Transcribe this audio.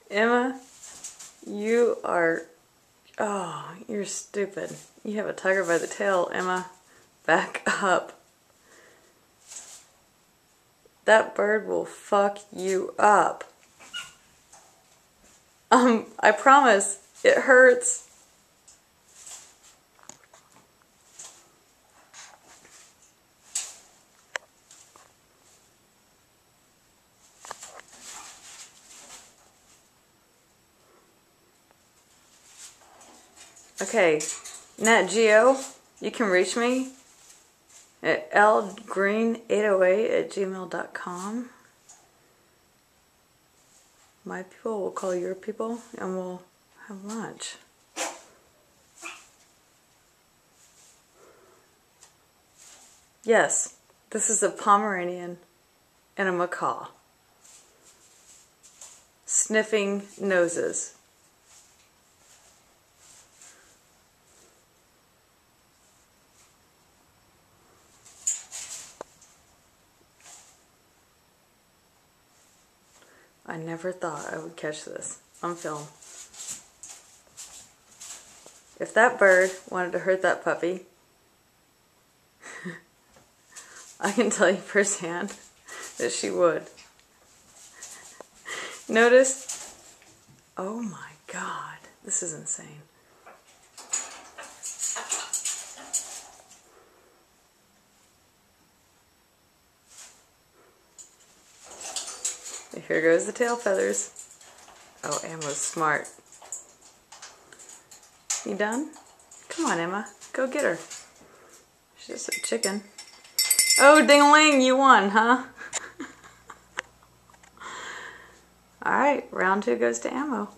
Emma, you are... Oh, you're stupid. You have a tiger by the tail, Emma. Back up. That bird will fuck you up. I promise. It hurts. Okay, Nat Geo, you can reach me at lgreen808@gmail.com. My people will call your people and we'll have lunch. Yes, this is a Pomeranian and a macaw. Sniffing noses. I never thought I would catch this on film. If that bird wanted to hurt that puppy, I can tell you firsthand that she would. Notice? Oh my God, this is insane. Here goes the tail feathers. Oh, Emma's smart. You done? Come on, Emma. Go get her. She's just a chicken. Oh, ding-a-ling, you won, huh? Alright, round 2 goes to Ammo.